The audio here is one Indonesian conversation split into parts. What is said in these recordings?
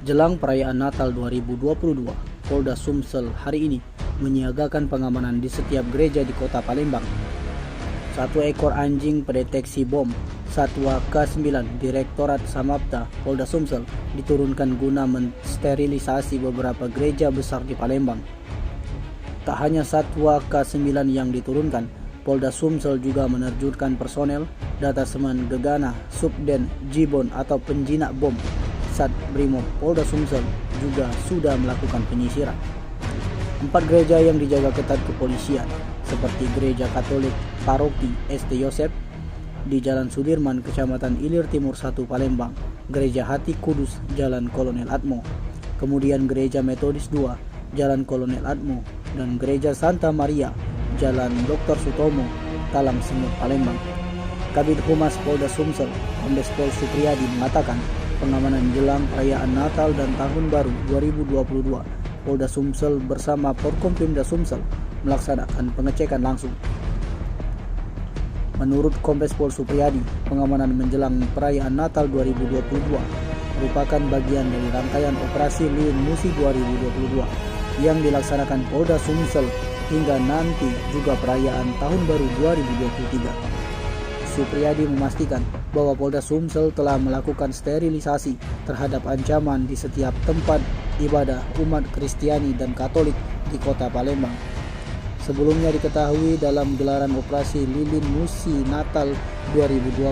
Jelang perayaan Natal 2022, Polda Sumsel hari ini menyiagakan pengamanan di setiap gereja di kota Palembang. Satu ekor anjing pendeteksi bom Satwa K9 Direktorat Samapta Polda Sumsel diturunkan guna mensterilisasi beberapa gereja besar di Palembang. Tak hanya Satwa K9 yang diturunkan, Polda Sumsel juga menerjunkan personel Datasemen Gegana Subden Jibon atau penjinak bom Sat Brimob Polda Sumsel juga sudah melakukan penyisiran. 4 gereja yang dijaga ketat kepolisian seperti Gereja Katolik Paroki St. Yosep di Jalan Sudirman, Kecamatan Ilir Timur 1 Palembang, Gereja Hati Kudus Jalan Kolonel Atmo, kemudian Gereja Metodis 2 Jalan Kolonel Atmo, dan Gereja Santa Maria Jalan Dr. Sutomo Talang Semut Palembang. Kabid Humas Polda Sumsel Kombes Pol Supriyadi mengatakan pengamanan jelang perayaan Natal dan Tahun Baru 2022, Polda Sumsel bersama Porkompimda Sumsel melaksanakan pengecekan langsung. Menurut Kombes Pol Supriyadi, pengamanan menjelang perayaan Natal 2022 merupakan bagian dari rangkaian operasi Lilin Musi 2022 yang dilaksanakan Polda Sumsel hingga nanti juga perayaan Tahun Baru 2023. Supriyadi memastikan bahwa Polda Sumsel telah melakukan sterilisasi terhadap ancaman di setiap tempat ibadah umat Kristiani dan Katolik di kota Palembang. Sebelumnya diketahui dalam gelaran operasi Lilin Musi Natal 2022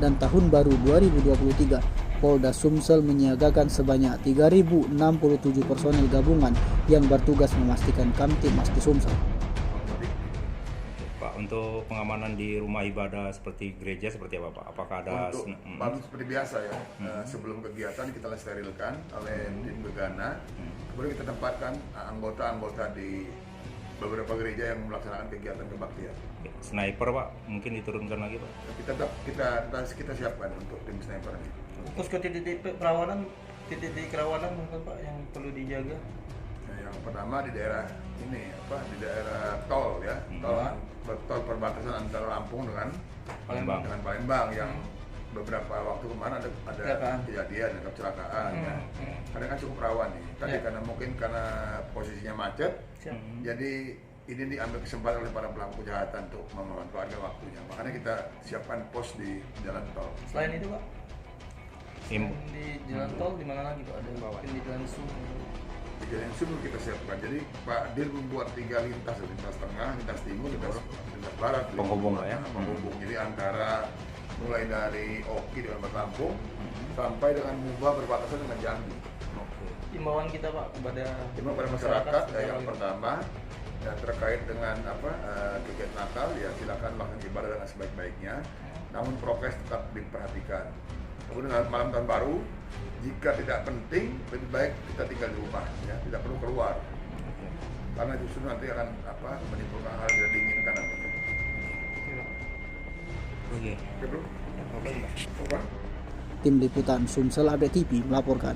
dan Tahun Baru 2023, Polda Sumsel menyiagakan sebanyak 3.067 personel gabungan yang bertugas memastikan Kamtibmas di Sumsel. Pak, untuk pengamanan di rumah ibadah seperti gereja seperti apa Pak? Apakah ada seperti biasa ya, sebelum kegiatan kita sterilkan oleh tim Gegana, kemudian kita tempatkan anggota-anggota di beberapa gereja yang melaksanakan kegiatan kebaktian. Sniper Pak, mungkin diturunkan lagi Pak? Kita siapkan untuk tim sniper ini. Terus ke titik-titik kerawanan mungkin Pak yang perlu dijaga. Nah, yang pertama di daerah ini di daerah tol ya, tol perbatasan antara Lampung dengan Palembang yang beberapa waktu kemarin ada kejadian kecelakaan ya. Karena kan cukup rawan nih. Tadi karena posisinya macet, jadi ini diambil kesempatan oleh para pelaku kejahatan untuk memanfaatkan waktunya. Makanya kita siapkan pos di jalan tol. Selain itu Pak, di jalan tol di mana lagi Pak? Ada di jalan Sumur. Di jalan Sumur kita siapkan. Jadi Pak Dir membuat 3 lintas tengah, lintas timur, lintas barat. Penghubung lah ya. Penghubung. Jadi antara mulai dari Oki dengan Lampung sampai dengan Mubah berbatasan dengan Jambi. Himbauan kita Pak kepada masyarakat yang pertama ya, terkait dengan kegiatan Natal ya silakan melakukan ibadah dengan sebaik-baiknya, namun prokes tetap diperhatikan. Kemudian malam tahun baru jika tidak penting lebih baik kita tinggal di rumah ya, tidak perlu keluar karena justru nanti akan menimbulkan hal yang tidak diinginkan nantinya. Oke. Bro. Tim Liputan Sumsel Update TV melaporkan.